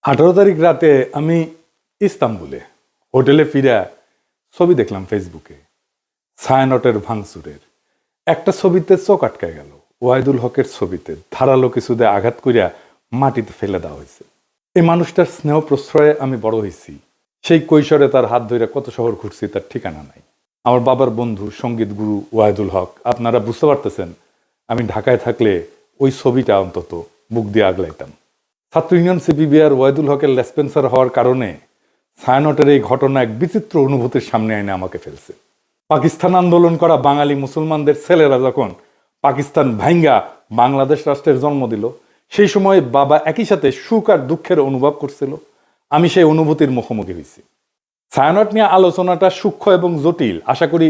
18 তারিখ রাতে আমি ইস্তাম্বুলে হোটেলে ফিরে ছবি দেখলাম ফেসবুকে ছায়ানটের ভাঙচুরের একটা ছবিতে চোখ আটকায় গেল। ওয়াহিদুল হকের ছবিতে ধারালো কিছুতে আঘাত করিয়া মাটিতে ফেলে দেওয়া হয়েছে। এই মানুষটার স্নেহ প্রশ্রয়ে আমি বড় হয়েছি। সেই কৈশোরে তার হাত ধরে কত শহর ঘুরছি তার ঠিকানা নাই। আমার বাবার বন্ধু সঙ্গীত গুরু ওয়াহিদুল হক, আপনারা বুঝতে পারতেছেন আমি ঢাকায় থাকলে ওই ছবিটা অন্তত বুক দিয়ে আগলাইতাম। ছাত্র ইউনিয়ন সিপিবিআর ওয়াহিদুল হকের লেসপেন্সার হওয়ার কারণে ছায়ানটের এই ঘটনা এক বিচিত্র অনুভূতির সামনে এনে আমাকে ফেলছে। পাকিস্তান আন্দোলন করা বাঙালি মুসলমানদের ছেলেরা যখন পাকিস্তান ভাঙ্গা বাংলাদেশ রাষ্ট্রের জন্ম দিল, সেই সময় বাবা একই সাথে সুখ আর দুঃখের অনুভব করছিল। আমি সেই অনুভূতির মুখোমুখি হয়েছি। ছায়ানট নিয়ে আলোচনাটা সূক্ষ্ম এবং জটিল, আশা করি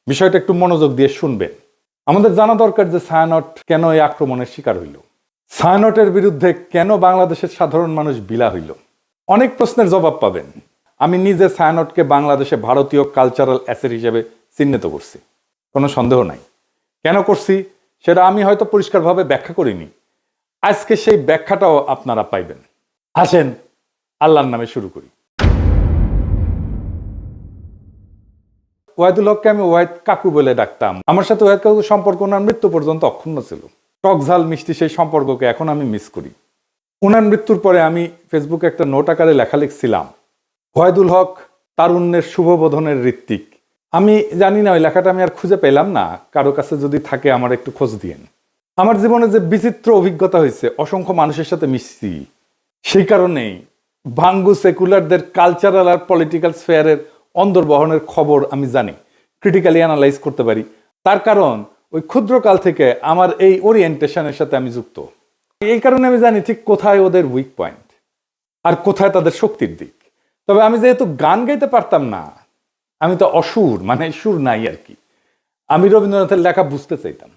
বিষয়টা একটু মনোযোগ দিয়ে শুনবেন। আমাদের জানা দরকার যে ছায়ানট কেন এই আক্রমণের শিকার হইল, ছায়ানটের বিরুদ্ধে কেন বাংলাদেশের সাধারণ মানুষ বিলা হইল। অনেক প্রশ্নের জবাব পাবেন। আমি নিজে ছায়ানটকে বাংলাদেশে ভারতীয় কালচারাল অ্যাসেট হিসেবে চিহ্নিত করছি, কোনো সন্দেহ নাই। কেন করছি সেটা আমি হয়তো পরিষ্কারভাবে ব্যাখ্যা করিনি। আজকে সেই ব্যাখ্যাটাও আপনারা পাইবেন। আসেন আল্লাহর নামে শুরু করি। ওয়াহিদুল হককে আমি ওয়াহিদ কাকু বলে ডাকতাম। আমার সাথে ওয়াহিদ কাকুর সম্পর্ক ওনার মৃত্যু পর্যন্ত অক্ষুণ্ণ ছিল। টক ঝাল মিষ্টি সেই সম্পর্ককে এখন আমি মিস করি। ওনার মৃত্যুর পরে আমি ফেসবুকে একটা নোট আকারে লেখা লিখছিলাম, ওয়াহিদুল হক তারুণ্যের শুভবোধনের ঋত্বিক। আমি জানি না ওই লেখাটা আমি আর খুঁজে পেলাম না, কারো কাছে যদি থাকে আমার একটু খোঁজ দিয়েন। আমার জীবনে যে বিচিত্র অভিজ্ঞতা হয়েছে, অসংখ্য মানুষের সাথে মিশছি, সেই কারণেই ভাঙ্গু সেকুলারদের কালচারাল আর পলিটিক্যাল স্ফেয়ারের অন্দরবহনের খবর আমি জানি, ক্রিটিক্যালি অ্যানালাইজ করতে পারি। তার কারণ ওই ক্ষুদ্রকাল থেকে আমার এই ওরিয়েন্টেশনের সাথে আমি যুক্ত। এই কারণে আমি জানি ঠিক কোথায় ওদের উইক পয়েন্ট আর কোথায় তাদের শক্তির দিক। তবে আমি যেহেতু গান গাইতে পারতাম না, আমি তো অসুর, মানে সুর নাই আর কি, আমি রবীন্দ্রনাথের লেখা বুঝতে চাইতাম,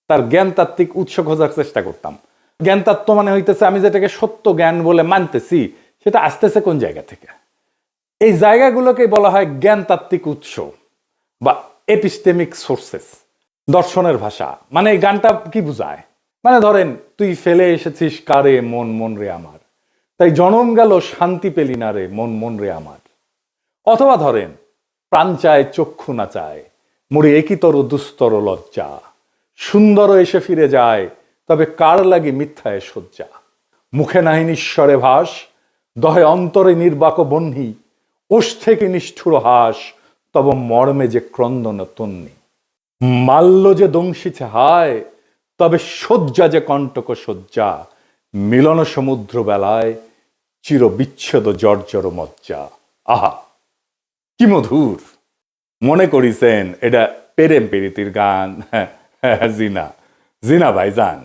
তার জ্ঞানতাত্ত্বিক উৎস খোঁজার চেষ্টা করতাম। জ্ঞানতত্ত্ব মানে হইতেছে আমি যেটাকে সত্য জ্ঞান বলে মানতেছি সেটা আসতেছে কোন জায়গা থেকে। এই জায়গাগুলোকে বলা হয় জ্ঞানতাত্ত্বিক উৎস বা এপিস্টেমিক সোর্সেস, দর্শনের ভাষা। মানে এই গানটা কি বুঝায়, মানে ধরেন তুই ফেলে এসেছিস কারে মন মন রে আমার, তাই জনম গেল শান্তি পেলি না রে মন মন রে আমার। অথবা ধরেন প্রাণ চায় চক্ষু না চায়, মরি একিতর দুস্তর লজ্জা, সুন্দর এসে ফিরে যায় তবে কার লাগি মিথ্যায় শয্যা। মুখে নাহি নিঃস্বরে ভাস, দহে অন্তরে নির্বাক বহ্নি, ওষ্ঠে কি নিষ্ঠুর হাস, তব মর্মে যে ক্রন্দন তন্নি। মাল্য যে দংশিছে হায়, তবে শয্যা যে কণ্টক শয্যা, মিলন সমুদ্র বেলায় চির বিচ্ছেদ জর্জর মজ্জা। আহা কি মধুর! মনে করিছেন এটা প্রেম প্রীতির গান? জিনা জিনা ভাইজান,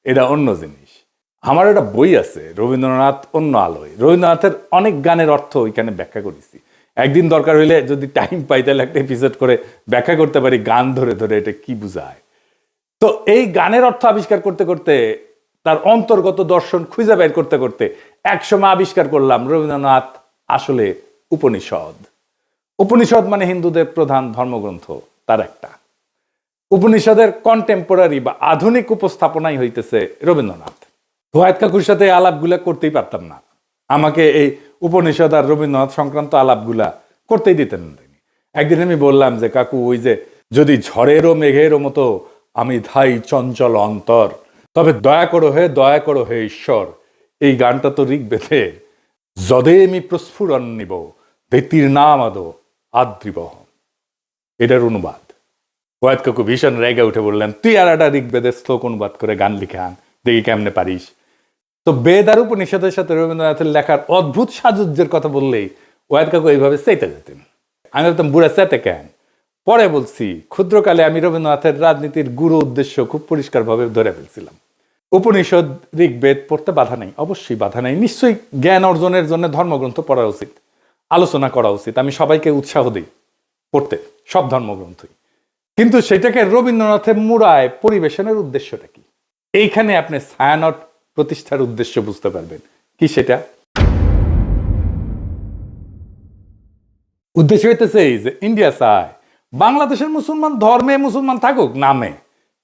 এটা অন্য জিনিস। আমার একটা বই আছে রবীন্দ্রনাথ অন্য আলোয়, রবীন্দ্রনাথের অনেক গানের অর্থ ওইখানে ব্যাখ্যা করেছি। একদিন দরকার হইলে যদি টাইম পাই তাহলে একটা এপিসোড করে ব্যাখ্যা করতে পারি গান ধরে ধরে এটা কি বুঝায়। তো এই গানের অর্থ আবিষ্কার করতে করতে, তার অন্তর্গত দর্শন খুঁজে বের করতে করতে একসময় আবিষ্কার করলাম রবীন্দ্রনাথ আসলে উপনিষদ। উপনিষদ মানে হিন্দুদের প্রধান ধর্মগ্রন্থ, তার একটা। উপনিষদের কন্টেম্পোরারি বা আধুনিক উপস্থাপনাই হইতেছে রবীন্দ্রনাথ। ওয়াহিদ কাকুর সাথে আলাপগুলা করতেই পারতাম না, আমাকে এই উপনিষদ আর রবীন্দ্রনাথ সংক্রান্ত আলাপগুলা করতেই দিতেন না। একদিন আমি বললাম যে কাকু, ওই যে যদি ঝড়েরও মেঘেরও মতো আমি ধাই চঞ্চল অন্তর, তবে দয়া করো হে ঈশ্বর। এই গানটা তো ঋগ্বেদের, যদে আমি প্রস্ফুরণ নিব ধৃতির নাম আদো আদ্রিবহ, এটার অনুবাদ। ওয়াহিদ কাকু ভীষণ রেগে উঠে বললেন, তুই আর একটা ঋগ্বেদের শ্লোক অনুবাদ করে গান লিখে আন, দেখি কেমনে পারিস। তো বেদ আর উপনিষদের সাথে রবীন্দ্রনাথের লেখার অদ্ভুত সাজুজ্যের কথা বললেই ওয়াহিদ কাকু এইভাবে চেতে যেতেন। আমি বলতাম, বুড়া চেতে কেন? পরে বলছি, ক্ষুদ্রকালে আমি রবীন্দ্রনাথের রাজনীতির গুরু উদ্দেশ্য খুব পরিষ্কারভাবে ধরে ফেলছিলাম। উপনিষদ ঋগ্বেদ পড়তে বাধা নেই, অবশ্যই বাধা নেই। নিশ্চয়ই জ্ঞান অর্জনের জন্য ধর্মগ্রন্থ পড়া উচিত, আলোচনা করা উচিত। আমি সবাইকে উৎসাহ দিই পড়তে সব ধর্মগ্রন্থই। কিন্তু সেটাকে রবীন্দ্রনাথের মুড়ায় পরিবেশনের উদ্দেশ্যটা কি? এইখানে আপনি ছায়ানট প্রতিষ্ঠার উদ্দেশ্য বুঝতে পারবেন। কি সেটা? উদ্দেশ্য হইতেছে এই যে ইন্ডিয়া চায় বাংলাদেশের মুসলমান ধর্মে মুসলমান থাকুক নামে,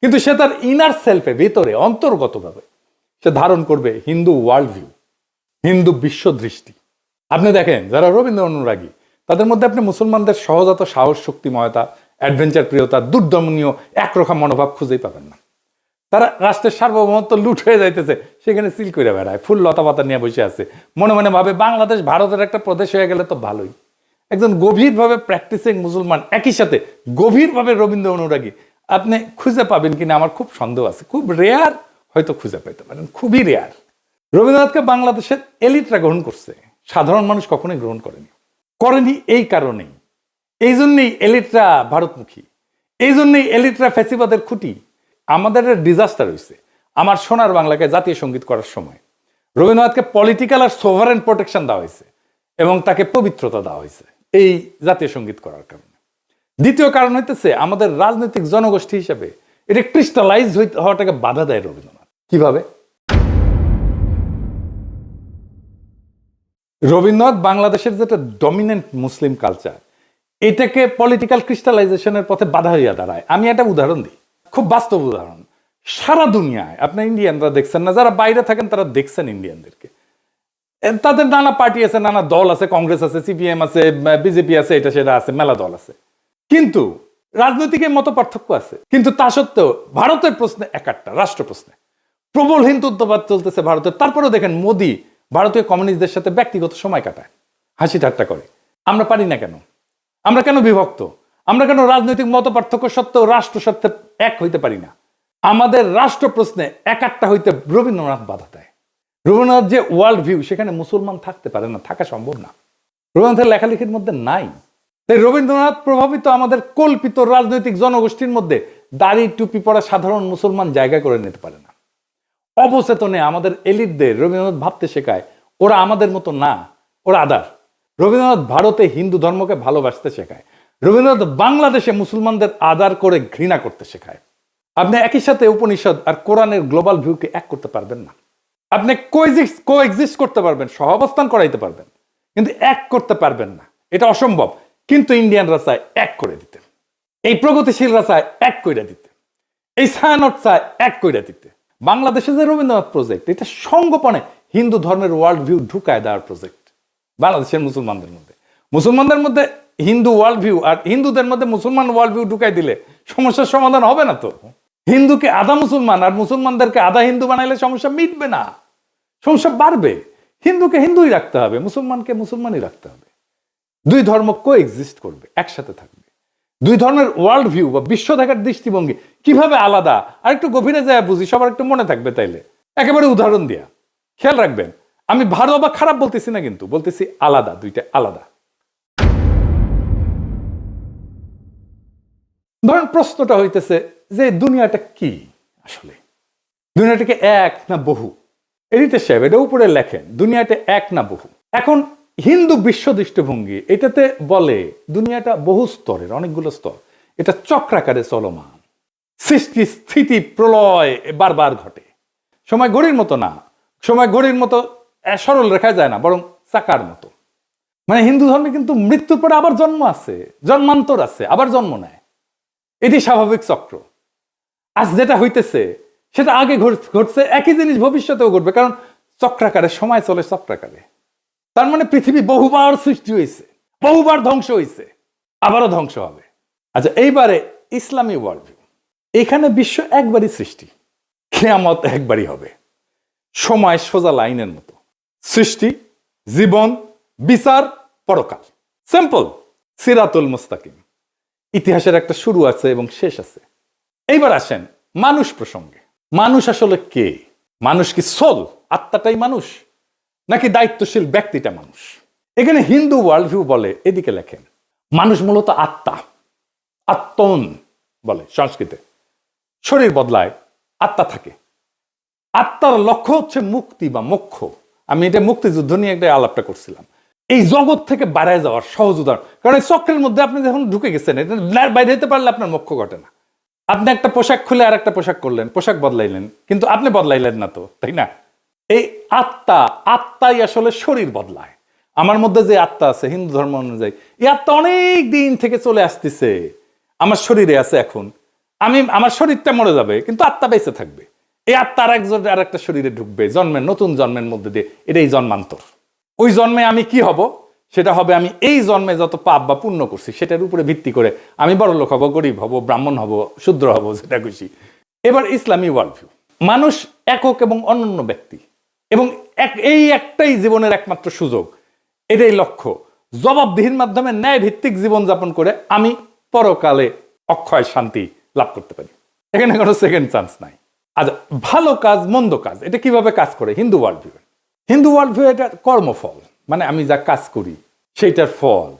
কিন্তু সে তার ইনার সেলফে, ভিতরে অন্তর্গতভাবে সে ধারণ করবে হিন্দু ওয়ার্ল্ড ভিউ, হিন্দু বিশ্বদৃষ্টি। আপনি দেখেন যারা রবীন্দ্র অনুরাগী তাদের মধ্যে আপনি মুসলমানদের সহজাত সাহস, শক্তিময়তা, অ্যাডভেঞ্চার প্রিয়তা, দুর্দমনীয় একরোখা মনোভাব খুঁজেই পাবেন না। তারা রাষ্ট্রের সার্বভৌমত্ব লুট হয়ে যাইতেছে, সেখানে সিল করে বেড়ায়, ফুল লতা পাতা নিয়ে বসে আছে, মনে মনে ভাবে বাংলাদেশ ভারতের একটা প্রদেশ হয়ে গেলে তো ভালোই। একজন গভীরভাবে প্র্যাকটিসিং মুসলমান একই সাথে গভীরভাবে রবীন্দ্র অনুরাগী আপনি খুঁজে পাবেন কিনা আমার খুব সন্দেহ আছে। খুব রেয়ার হয়তো খুঁজে পেতে পারেন, খুবই রেয়ার। রবীন্দ্রনাথকে বাংলাদেশের এলিটরা গ্রহণ করছে, সাধারণ মানুষ কখনোই গ্রহণ করেনি এই কারণেই। এই জন্যই এলিটরা ভারতমুখী, এই জন্যই এলিটরা ফ্যাসিবাদের খুঁটি। আমাদের ডিজাস্টার হয়েছে আমার সোনার বাংলাকে জাতীয় সঙ্গীত করার সময়। রবীন্দ্রনাথকে পলিটিক্যাল আর সোভারেন প্রোটেকশন দেওয়া হয়েছে এবং তাকে পবিত্রতা দেওয়া হয়েছে এই জাতীয় সঙ্গীত করার কারণে। দ্বিতীয় কারণ হইতেছে আমাদের রাজনৈতিক জনগোষ্ঠী হিসেবে এটা ক্রিস্টালাইজ হওয়াটাকে বাধা দেয় রবীন্দ্রনাথ। কিভাবে? রবীন্দ্রনাথ বাংলাদেশের যেটা ডমিনেন্ট মুসলিম কালচার, এটাকে পলিটিক্যাল ক্রিস্টালাইজেশনের পথে বাধা হইয়া দাঁড়ায়। আমি একটা উদাহরণ দিই, খুব বাস্তব উদাহরণ। সারা দুনিয়ায় আপনার ইন্ডিয়ানরা দেখছেন না, যারা বাইরে থাকেন তারা দেখছেন ইন্ডিয়ানদেরকে, তাদের নানা পার্টি আছে, নানা দল আছে, কংগ্রেস আছে, সিপিএম আছে, বিজেপি আছে, এটা সেটা আছে, মেলা দল আছে, কিন্তু রাজনৈতিক মত পার্থক্য আছে। কিন্তু তা সত্ত্বেও ভারতের প্রশ্নে একটা রাষ্ট্র প্রশ্নে প্রবল হিন্দুত্ববাদ চলতেছে ভারতের। তারপরেও দেখেন মোদি ভারতীয় কমিউনিস্টদের সাথে ব্যক্তিগত সময় কাটায়, হাসি ঠাট্টা করে। আমরা পারি না কেন? আমরা কেন বিভক্ত? আমরা কেন রাজনৈতিক মত পার্থক্য সত্ত্বেও রাষ্ট্র স্বার্থে এক হইতে পারি না? আমাদের রাষ্ট্র প্রশ্নে একটা হইতে রবীন্দ্রনাথ বাধা দেয়। রবীন্দ্রনাথ যে ওয়ার্ল্ড ভিউ, সেখানে মুসলমান থাকতে পারে না, থাকা সম্ভব না, রবীন্দ্রনাথের লেখালেখির মধ্যে নাই। তাই রবীন্দ্রনাথ প্রভাবিত আমাদের কল্পিত রাজনৈতিক জনগোষ্ঠীর মধ্যে দাড়ি টুপি পরা সাধারণ মুসলমান জায়গা করে নিতে পারে না। অবচেতনে আমাদের এলিটদের রবীন্দ্রনাথ ভাবতে শেখায় ওরা আমাদের মতো না, ওরা আদার। রবীন্দ্রনাথ ভারতে হিন্দু ধর্মকে ভালোবাসতে শেখায়, রবীন্দ্রনাথ বাংলাদেশে মুসলমানদের আদার করে ঘৃণা করতে শেখায়। আপনি একই সাথে উপনিষদ আর কোরআনের গ্লোবাল ভিউকে এক করতে পারবেন না। আপনি কোএক্সিস্ট করতে পারবেন, সহাবস্থান করাইতে পারবেন, কিন্তু এক করতে পারবেন না, এটা অসম্ভব। কিন্তু ইন্ডিয়ানরা চায় এক করে দিতে, এই প্রগতিশীলরা চায় এক করে দিতে, এই ছায়ানট চায় এক করে দিতে। বাংলাদেশে যে রবীন্দ্রনাথ প্রজেক্ট, এটা সঙ্গোপনে হিন্দু ধর্মের ওয়ার্ল্ড ভিউ ঢুকায় দেওয়ার প্রজেক্ট। বাংলাদেশের মুসলমানদের মধ্যে হিন্দু ওয়ার্ল্ড ভিউ আর হিন্দুদের মধ্যে মুসলমান ওয়ার্ল্ড ভিউ ঢুকাই দিলে সমস্যার সমাধান হবে না তো। হিন্দুকে আধা মুসলমান আর মুসলমানদেরকে আধা হিন্দু বানাইলে সমস্যা মিটবে না, সমস্যা বাড়বে। হিন্দুকে হিন্দুই রাখতে হবে, মুসলমানকে মুসলমানই রাখতে হবে। দুই ধর্ম কোএক্সিস্ট করবে, একসাথে থাকবে। দুই ধর্মের ওয়ার্ল্ড ভিউ বা বিশ্ব দেখার দৃষ্টিভঙ্গি কিভাবে আলাদা আর একটু গভীরে যায় বুঝি, সবার একটু মনে থাকবে। তাইলে একেবারে উদাহরণ দিয়া খেয়াল রাখবেন, আমি ভালো বা খারাপ বলতেছি না, কিন্তু বলতেছি আলাদা, দুইটা আলাদা। ধরেন প্রশ্নটা হইতেছে যে দুনিয়াটা কি আসলে, দুনিয়াটাকে এক না বহু? এডিটর সাহেব এটা উপরে লেখেন, দুনিয়াটা এক না বহু। এখন হিন্দু বিশ্ব দৃষ্টিভঙ্গি এটাতে বলে দুনিয়াটা বহু স্তরের, অনেকগুলো স্তর, এটা চক্রাকারে চলমান, সৃষ্টি স্থিতি প্রলয় বারবার ঘটে। সময় ঘড়ির মতো না, সময় ঘড়ির মতো সরল রেখায় যায় না, বরং চাকার মতো। মানে হিন্দু ধর্মে কিন্তু মৃত্যুর পরে আবার জন্ম আছে, জন্মান্তর আছে, আবার জন্ম নেয়, এটি স্বাভাবিক চক্র। আজ যেটা হইতেছে সেটা আগে ঘটছে, একই জিনিস ভবিষ্যতেও ঘটবে, কারণ চক্রাকারে সময় চলে চক্রাকারে। তার মানে পৃথিবী বহুবার সৃষ্টি হয়েছে, বহুবার ধ্বংস হয়েছে, আবারও ধ্বংস হবে। আচ্ছা, এইবারে ইসলামী ওয়ার্ল্ড ভিউ, এখানে বিশ্ব একবারই সৃষ্টি, কিয়ামত একবারই হবে, সময় সোজা লাইনের মতো, সৃষ্টি, জীবন, বিচার, পরকাল, সিম্পল, সিরাতুল মুস্তাকিম। ইতিহাসের একটা শুরু আছে এবং শেষ আছে। এইবার আসেন মানুষ প্রসঙ্গে। মানুষ আসলে কে? মানুষ কি সোল, আত্মাটাই মানুষ, নাকি দায়িত্বশীল ব্যক্তিটা মানুষ? এখানে হিন্দু ওয়ার্ল্ড ভিউ বলে, এদিকে লেখেন, মানুষ মূলত আত্মা, আত্মন বলে সংস্কৃতে। শরীর বদলায়, আত্মা থাকে। আত্মার লক্ষ্য হচ্ছে মুক্তি বা মোক্ষ। আমি এটা মুক্তিযুদ্ধ নিয়ে একটা আলাপটা করছিলাম। এই জগৎ থেকে বাইরে যাওয়ার সহজ উদাহরণ, কারণ এই চক্রের মধ্যে আপনি যখন ঢুকে গেছেন, এটা বাইরে হতে পারলে আপনার মোক্ষ ঘটে না। আপনি একটা পোশাক খুলে আর একটা পোশাক করলেন, পোশাক বদলাইলেন, কিন্তু আপনি বদলাইলেন না তো, তাই না? এই আত্মাই আসলে শরীর বদলায়। আমার মধ্যে যে আত্মা আছে হিন্দু ধর্ম অনুযায়ী, এই আত্মা অনেক দিন থেকে চলে আসতেছে, আমার শরীরে আছে। এখন আমার শরীরটা মরে যাবে, কিন্তু আত্মা বেঁচে থাকবে। এই আত্মার একজন আর একটা শরীরে ঢুকবে, জন্মের নতুন জন্মের মধ্যে দিয়ে, এটাই জন্মান্তর। ওই জন্মে আমি কি হব, সেটা হবে আমি এই জন্মে যত পাপ বা পুণ্য করছি সেটার উপরে ভিত্তি করে আমি বড় লোক হব, গরিব হব, ব্রাহ্মণ হব, শূদ্র হব, যেটা খুশি। এবার ইসলামী ওয়ার্ল্ড ভিউ, মানুষ একক এবং অনন্য ব্যক্তি, এবং এই একটাই জীবনের একমাত্র সুযোগ, এটাই লক্ষ্য। জবাবদিহির মাধ্যমে ন্যায় ভিত্তিক জীবনযাপন করে আমি পরকালে অক্ষয় শান্তি লাভ করতে পারি। এখানে কোনো সেকেন্ড চান্স নাই। আচ্ছা, ভালো কাজ মন্দ কাজ এটা কিভাবে কাজ করে Hindu world view? Hindu world view এটা কর্মফল, মানে আমি যা কাজ করি সেইটার ফল,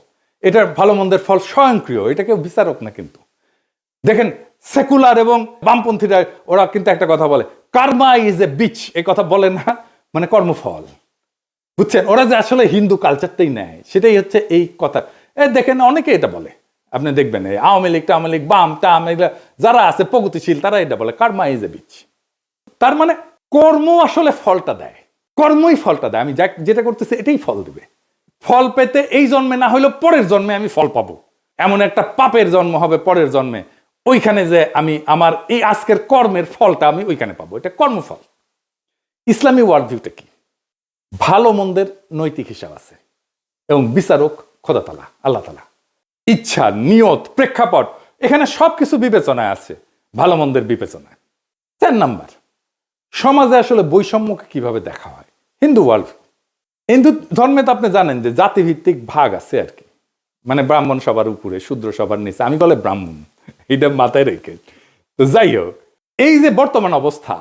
এটার ভালো মন্দের ফল স্বয়ংক্রিয়, এটা কেউ বিচারক না। কিন্তু দেখেন সেকুলার এবং বামপন্থীরা ওরা কিন্তু একটা কথা বলে, কার্মা ইজ এ বিচ, এই কথা বলে না, মানে কর্মফল, বুঝছেন? ওরা যে আসলে হিন্দু কালচারটাই নেয়, সেটাই হচ্ছে এই কথা। দেখেন অনেকে এটা বলে, আপনি দেখবেন এই আওয়ামী লীগ টাওয়ামী লীগ বাম টাম এগুলা যারা আছে প্রগতিশীল, তারা এটা বলে কার্মা ইজ এ বিচ। তার মানে কর্ম আসলে ফলটা দেয়, কর্মই ফলটা দেয়। আমি যেটা করতেছি এটাই ফল দিবে। ফল পেতে এই জন্মে না হলেও পরের জন্মে আমি ফল পাবো। এমন একটা পাপের জন্ম হবে পরের জন্মে, ওইখানে যে আমি আমার এই আজকের কর্মের ফলটা আমি ওইখানে পাবো, এটা কর্মফল। ইসলামী ওয়ার্ল্ড ভিউটা কি? ভালো মন্দের নৈতিক হিসাব আছে এবং বিচারক খোদা তাআলা, আল্লাহ তাআলা। ইচ্ছা, নিয়ত, প্রেক্ষাপট, এখানে সবকিছু বিবেচনায় আছে, ভালো মন্দের বিবেচনায়। 4 নাম্বার, সমাজে আসলে বৈষম্যকে কিভাবে দেখা হয় হিন্দু ওয়ার্ল্ড ভিউ। হিন্দু ধর্মে তো আপনি জানেন যে জাতিভিত্তিক ভাগ আছে আর কি, মানে ব্রাহ্মণ সবার উপরে, শূদ্র সবার নিচে, আমি বলে ব্রাহ্মণ, এটা মাথায় রেখে। তো যাই হোক, এই যে বর্তমান অবস্থা,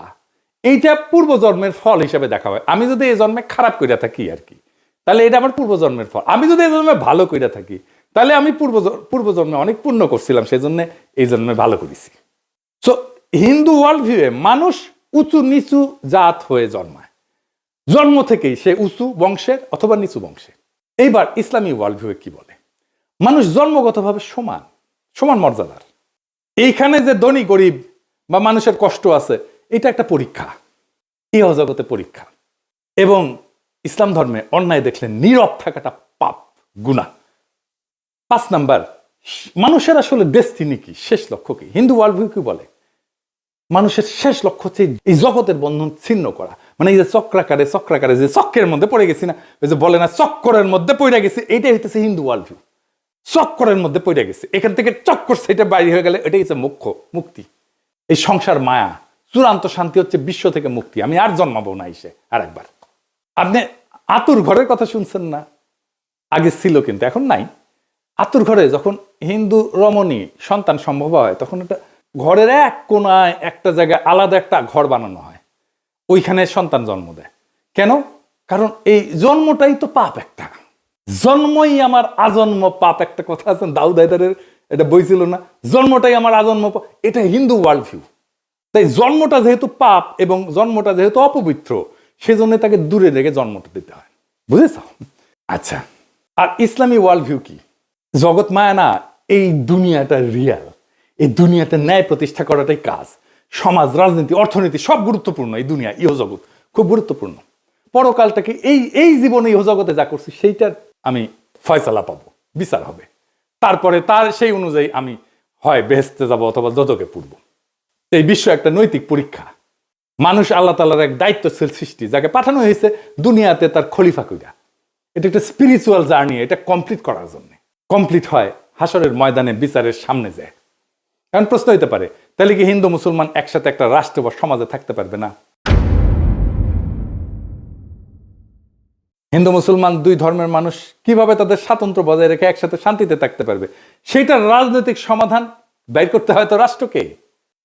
এইটা পূর্বজন্মের ফল হিসেবে দেখা হয়। আমি যদি এই জন্মে খারাপ কইরা থাকি আর কি, তাহলে এটা আমার পূর্বজন্মের ফল। আমি যদি এই জন্মে ভালো কইরা থাকি, তাহলে আমি পূর্বজন্মে অনেক পুণ্য করছিলাম, সেই জন্য এই জন্মে ভালো করেছি। সো হিন্দু ওয়ার্ল্ড ভিউয়ে মানুষ উঁচু নিচু জাত হয়ে জন্মায়, জন্ম থেকেই সে উঁচু বংশের অথবা নিচু বংশের। এইবার ইসলামী ওয়ার্ল্ড ভিউয়ে কি বলে? মানুষ জন্মগতভাবে সমান, সমান মর্যাদার। এইখানে যে ধনী গরিব বা মানুষের কষ্ট আছে, এটা একটা পরীক্ষা, ইহ জগতে পরীক্ষা। এবং ইসলাম ধর্মে অন্যায় দেখলে নীরব থাকাটা পাপ, গুনাহ। 5 নাম্বার, মানুষের আসলে ডেস্টিনি কি, শেষ লক্ষ্য কি? হিন্দু ওয়ার্ল্ড ভিউ কি বলে? মানুষের শেষ লক্ষ্য হচ্ছে এই জগতের বন্ধন ছিন্ন করা। মানে এই যে চক্রাকারে যে চক্রের মধ্যে পড়ে গেছি না, ওই যে বলে না চক্করের মধ্যে পড়ে গেছি, এইটাই হইতেছে হিন্দু ওয়ার্ল্ড ভিউ। চক্করের মধ্যে পড়ে গেছে, এখান থেকে চক্কর সেটা বাইরে হয়ে গেলে এটাই হচ্ছে মোক্ষ, মুক্তি। এই সংসার মায়া, চূড়ান্ত শান্তি হচ্ছে বিশ্ব থেকে মুক্তি। আমি আর জন্মাবো না এসে আর একবার। আপনি আতুর ঘরের কথা শুনছেন না? আগে ছিল কিন্তু এখন নাই। আতুর ঘরে যখন হিন্দু রমণী সন্তান সম্ভব হয়, তখন এটা ঘরের এক কোনায় একটা জায়গায় আলাদা একটা ঘর বানানো হয়, ওইখানে সন্তান জন্ম দেয়। কেন? কারণ এই জন্মটাই তো পাপ একটা, জন্মই আমার আজন্ম পাপ, একটা কথা আছে দাউদ হায়দারের, এটা বই ছিল না, জন্মটাই আমার আজন্ম পাপ। এটা হিন্দু ওয়ার্ল্ড ভিউ। তাই জন্মটা যেহেতু পাপ এবং জন্মটা যেহেতু অপবিত্র, সেজন্য তাকে দূরে রেখে জন্মটা দিতে হয়। বুঝেছ? আচ্ছা, আর ইসলামী ওয়ার্ল্ড ভিউ কি? জগৎ মায়া না, এই দুনিয়াটা রিয়াল, এই দুনিয়াতে ন্যায় প্রতিষ্ঠা করাটাই কাজ। সমাজ, রাজনীতি, অর্থনীতি সব গুরুত্বপূর্ণ, এই দুনিয়া ইহজগৎ খুব গুরুত্বপূর্ণ। পরকালটাকে এই জীবনে ইহজগতে যা করছি সেইটার আমি ফয়সালা পাবো, বিচার হবে। তারপরে তার সেই অনুযায়ী আমি হয় বেহেশতে যাব অথবা দোজখে পড়ব। এই বিশ্ব একটা নৈতিক পরীক্ষা। মানুষ আল্লাহ তাআলার এক দায়িত্বশীল সৃষ্টি, যাকে পাঠানো হয়েছে দুনিয়াতে তার খলিফা কইরা। এটা একটা স্পিরিচুয়াল জার্নি, এটা কমপ্লিট করার জন্য। কমপ্লিট হয় হাসরের ময়দানে, বিচারের সামনে যায়। কারণ প্রশ্ন হইতে পারে, তাহলে কি হিন্দু মুসলমান একসাথে একটা রাষ্ট্র বা সমাজে থাকতে পারবে না? হিন্দু মুসলমান দুই ধর্মের মানুষ কিভাবে তাদের স্বাতন্ত্র্য বজায় রেখে একসাথে শান্তিতে থাকতে পারবে? সেটার রাজনৈতিক সমাধান বের করতে হয় তো রাষ্ট্রকে।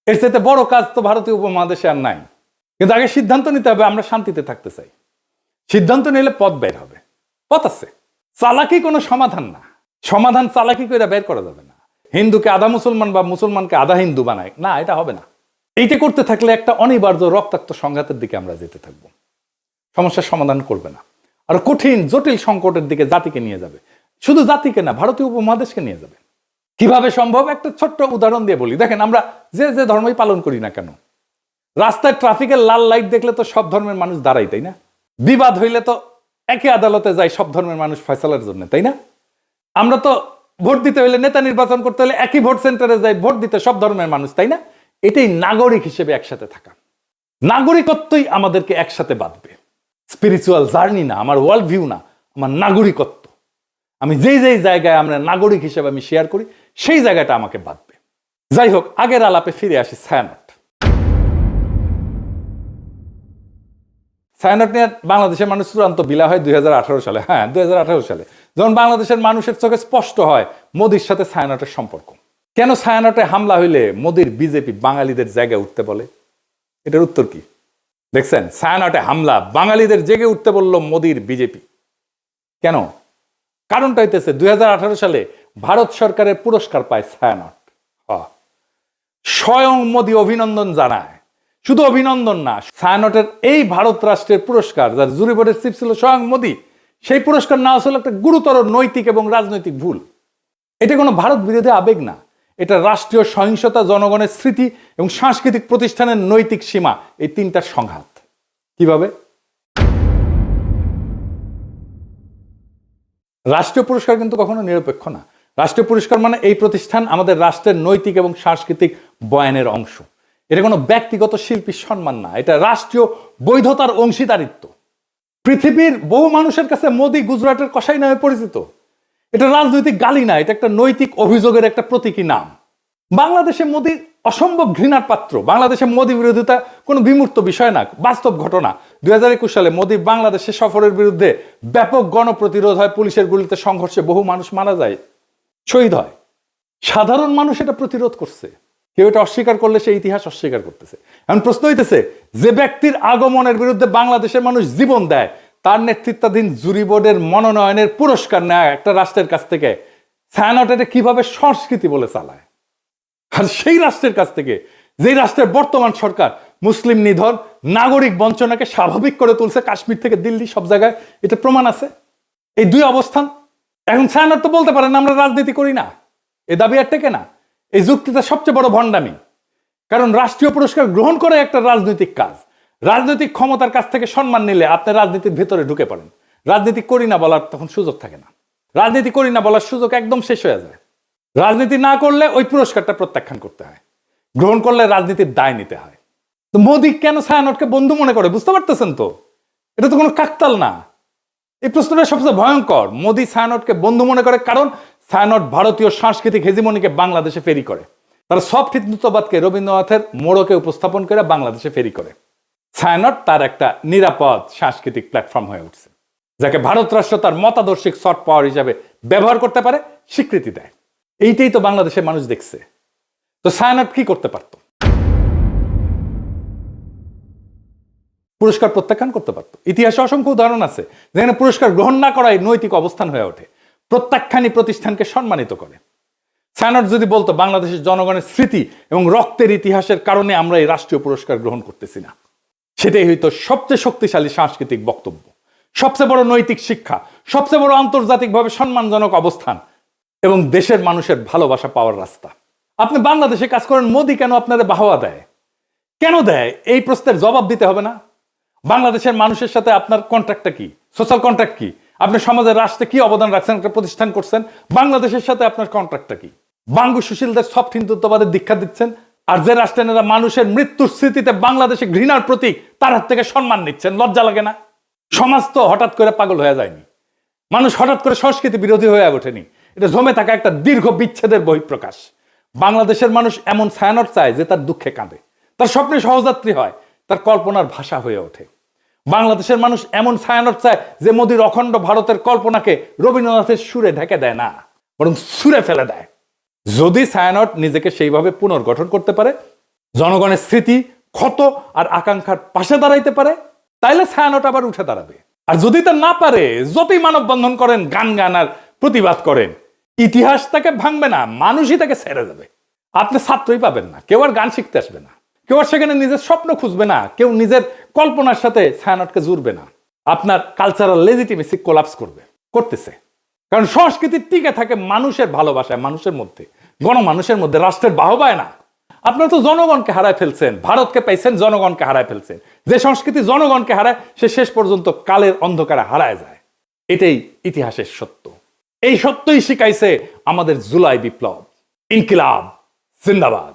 এর চাইতে বড় কাজ তো ভারতীয় উপমহাদেশে আর নাই। কিন্তু আগে সিদ্ধান্ত নিতে হবে, আমরা শান্তিতে থাকতে চাই। সিদ্ধান্ত নিলে পথ বের হবে, পথ আছে। চালাকি কোনো সমাধান না, সমাধান চালাকি করে বের করা যাবে না। হিন্দুকে আধা মুসলমান বা মুসলমানকে আধা হিন্দু বানায় না, এটা হবে না। এইটা করতে থাকলে একটা অনিবার্য রক্তাক্ত সংঘাতের দিকে আমরা যেতে থাকবো, সমস্যার সমাধান করবে না, আর কঠিন জটিল সংকটের দিকে জাতিকে নিয়ে যাবে। শুধু জাতিকে না, ভারতীয় উপমহাদেশকে নিয়ে যাবে। কিভাবে সম্ভব? একটা ছোট্ট উদাহরণ দিয়ে বলি। দেখেন, আমরা যে ধর্মই পালন করি না কেন, রাস্তায় ট্রাফিকের লাল লাইট দেখলে তো সব ধর্মের মানুষ দাঁড়াই, তাই না? বিবাদ হইলে তো একই আদালতে যায় সব ধর্মের মানুষ ফয়সালার জন্য, তাই না? আমরা তো ভোট দিতে হইলে, নেতা নির্বাচন করতে হলে একই ভোট সেন্টারে যাই ভোট দিতে সব ধর্মের মানুষ, তাই না? এটাই নাগরিক হিসেবে একসাথে থাকা। নাগরিকত্বই আমাদেরকে একসাথে বাঁধবে। স্পিরিচুয়াল জার্নি না, আমার ওয়ার্ল্ড ভিউ না, আমার নাগরিকত্ব। আমি যেই যেই জায়গায় আমরা নাগরিক হিসেবে আমি শেয়ার করি, সেই জায়গাটা আমাকে বাঁধবে। যাই হোক, আগের আলাপে ফিরে আসি। ছায়ানট নিয়ে বাংলাদেশের মানুষ চূড়ান্ত বিলা হয় 2018 সালে। হ্যাঁ, 2018 সালে যখন বাংলাদেশের মানুষের চোখে স্পষ্ট হয় মোদির সাথে ছায়ানটের সম্পর্ক। কেন ছায়ানটে হামলা হইলে মোদির বিজেপি বাঙালিদের জায়গায় উঠতে বলে? এটার উত্তর কি দেখছেন? ছায়ানটে হামলা, বাঙালিদের জেগে উঠতে বলল মোদির বিজেপি। কেন? কারণটা হইতেছে 2018 সালে ভারত সরকারের পুরস্কার পায় ছায়ানট। স্বয়ং মোদি অভিনন্দন জানায়। শুধু অভিনন্দন না, ছায়ানটের এই ভারত রাষ্ট্রের পুরস্কার, যার জুরি বোর্ডের চিফ ছিল স্বয়ং মোদি, সেই পুরস্কার নেওয়া ছিল একটা গুরুতর নৈতিক এবং রাজনৈতিক ভুল। এটা কোনো ভারত বিরোধী আবেগ না, এটা রাষ্ট্রীয় সহিংসতা, জনগণের স্মৃতি এবং সাংস্কৃতিক প্রতিষ্ঠানের নৈতিক সীমা, এই তিনটার সংঘাত। কিভাবে? রাষ্ট্রীয় পুরস্কার কিন্তু কখনো নিরপেক্ষ না। রাষ্ট্রীয় পুরস্কার মানে এই প্রতিষ্ঠান আমাদের রাষ্ট্রের নৈতিক এবং সাংস্কৃতিক বয়ানের অংশ। এটা কোনো ব্যক্তিগত শিল্পীর সম্মান না, এটা রাষ্ট্রীয় বৈধতার অংশীদারিত্ব। পৃথিবীর বহু মানুষের কাছে মোদি গুজরাটের কসাই নামে পরিচিত। এটা রাজনৈতিক গালি না, এটা একটা নৈতিক অভিযোগের একটা প্রতীকী নাম। বাংলাদেশে মোদি অসম্ভব ঘৃণার পাত্র। বাংলাদেশে মোদি বিরোধিতা কোনো বিমূর্ত বিষয় না, বাস্তব ঘটনা। 2021 সালে মোদি বাংলাদেশে সফরের বিরুদ্ধে ব্যাপক গণপ্রতিরোধ হয়, পুলিশের গুলিতে সংঘর্ষে বহু মানুষ মারা যায়, শহীদ হয়। সাধারণ মানুষ এটা প্রতিরোধ করছে। কেউ এটা অস্বীকার করলে সে ইতিহাস অস্বীকার করতেছে। এখন প্রশ্ন হইতেছে, যে ব্যক্তির আগমনের বিরুদ্ধে বাংলাদেশের মানুষ জীবন দেয়, তার নেতৃত্বাধীন জুরি বোর্ডের মনোনয়নের পুরস্কার নেয় একটা রাষ্ট্রের কাছ থেকে, ছায়ানট এটা কিভাবে সংস্কৃতি বলে চালায়? আর সেই রাষ্ট্রের কাছ থেকে, যেই রাষ্ট্রের বর্তমান সরকার মুসলিম নিধন, নাগরিক বঞ্চনাকে স্বাভাবিক করে তুলছে, কাশ্মীর থেকে দিল্লি সব জায়গায় এটা প্রমাণ আছে। এই দুই অবস্থান। এখন ছায়ানট তো বলতে পারেন আমরা রাজনীতি করি না, এ দাবি আর টেকে না। এই যুক্তিটা সবচেয়ে বড় ভণ্ডামি। কারণ রাষ্ট্রীয় পুরস্কার গ্রহণ করে একটা রাজনৈতিক কাজ। রাজনৈতিক ক্ষমতার কাছ থেকে সম্মান নিলে আপনি রাজনীতির ভেতরে ঢুকে পড়েন। রাজনীতি করি না বলার তখন সুযোগ থাকে না। রাজনীতি করি না বলার সুযোগ একদম শেষ হয়ে যায়। রাজনীতি না করলে ওই পুরস্কারটা প্রত্যাখ্যান করতে হয়, গ্রহণ করলে রাজনীতির দায় নিতে হয়। তো মোদি কেন ছায়ানটকে বন্ধু মনে করে বুঝতে পারতেছেন তো? এটা তো কোনো কাকতাল না। এই প্রশ্নটা সবচেয়ে ভয়ঙ্কর। মোদি ছায়ানটকে বন্ধু মনে করে কারণ ছায়ানট ভারতীয় সাংস্কৃতিক হেজিমনিকে বাংলাদেশে ফেরি করে। তারা সফট হিন্দুত্ববাদকে রবীন্দ্রনাথের মোড়কে উপস্থাপন করে বাংলাদেশে ফেরি করে। ছায়ানট তার একটা নিরাপদ সাংস্কৃতিক প্ল্যাটফর্ম হয়ে উঠছে, যাকে ভারত রাষ্ট্র তার মতাদর্শিক সফট পাওয়ার হিসাবে ব্যবহার করতে পারে, স্বীকৃতি দেয়। এইটাই তো বাংলাদেশের মানুষ দেখছে। তো ছায়ানট কি করতে পারত? পুরস্কার প্রত্যাখ্যান করতে পারত। ইতিহাসে অসংখ্য উদাহরণ আছে যেখানে পুরস্কার গ্রহণ না করাই নৈতিক অবস্থান হয়ে ওঠে, প্রত্যাখ্যানই প্রতিষ্ঠানকে সম্মানিত করে। ছায়ানট যদি বলতো বাংলাদেশের জনগণের স্মৃতি এবং রক্তের ইতিহাসের কারণে আমরা এই রাষ্ট্রীয় পুরস্কার গ্রহণ করতেছি না, সেটাই হইতো সবচেয়ে শক্তিশালী সাংস্কৃতিক বক্তব্য, সবচেয়ে বড় নৈতিক শিক্ষা, সবচেয়ে বড় আন্তর্জাতিকভাবে সম্মানজনক অবস্থান এবং দেশের মানুষের ভালোবাসা পাওয়ার রাস্তা। আপনি বাংলাদেশে কাজ করেন, মোদি কেন আপনাদের বাহবা দেয়? কেন দেয়? এই প্রশ্নের জবাব দিতে হবে না? বাংলাদেশের মানুষের সাথে আপনার কন্ট্রাক্টটা কি? সোশ্যাল কন্ট্রাক্ট কি? আপনি সমাজের রাষ্ট্রে কি অবদান রাখছেন, একটা প্রতিষ্ঠান করছেন? বাংলাদেশের সাথে আপনার কন্ট্রাক্টটা কি? বাঙ্গু সুশীলদের সফট হিন্দুত্ববাদের দীক্ষা দিচ্ছেন, আর যে রাষ্ট্রেরা মানুষের মৃত্যুর স্মৃতিতে বাংলাদেশে ঘৃণার প্রতীক, তার হাত থেকে সম্মান নিচ্ছেন। লজ্জা লাগে না? সমাজ তো হঠাৎ করে পাগল হয়ে যায়নি, মানুষ হঠাৎ করে সংস্কৃতি বিরোধী হয়ে ওঠেনি। এটা জমে থাকা একটা দীর্ঘ বিচ্ছেদের বহিঃপ্রকাশ। বাংলাদেশের মানুষ এমন ছায়ানট চায় যে তার দুঃখে কাঁদে, তার স্বপ্নে সহযাত্রী হয়, তার কল্পনার ভাষা হয়ে ওঠে। বাংলাদেশের মানুষ এমন ছায়ানট চায় যে মোদির অখণ্ড ভারতের কল্পনাকে রবীন্দ্রনাথের সুরে ঢেকে দেয় না, বরং সুরে ফেলে দেয়। যদি ছায়ানট নিজেকে সেইভাবে পুনর্গঠন করতে পারে, জনগণের স্মৃতি, ক্ষত আর আকাঙ্ক্ষার পাশে দাঁড়াইতে পারে, তাইলে ছায়ানট আবার উঠে দাঁড়াবে। আর যদি তা না পারে, যতই মানববন্ধন করেন, গান আর প্রতিবাদ করেন, ইতিহাস তাকে ভাঙবে না, মানুষই তাকে ছেড়ে যাবে। আপনি ছাত্রই পাবেন না, কেউ আর গান শিখতে আসবে না, কেউ আর সেখানে নিজের স্বপ্ন খুঁজবে না, কেউ নিজের কল্পনার সাথে ছায়ানটকে জুড়বে না। আপনার কালচারাল লেজিটিমেসি কোলাপস করতেছে। কারণ সংস্কৃতি টিকে থাকে মানুষের ভালোবাসায়, মানুষের মধ্যে, গণমানুষের মধ্যে, রাষ্ট্রের বাহবায় না। আপনারা তো জনগণকে হারায় ফেলছেন, ভারতকে পাইছেন, জনগণকে হারায় ফেলছেন। যে সংস্কৃতি জনগণকে হারায়, সে শেষ পর্যন্ত কালের অন্ধকারে হারায় যায়। এটাই ইতিহাসের সত্য। এই সত্যই শিখাইছে আমাদের জুলাই বিপ্লব। ইনকিলাব জিন্দাবাদ।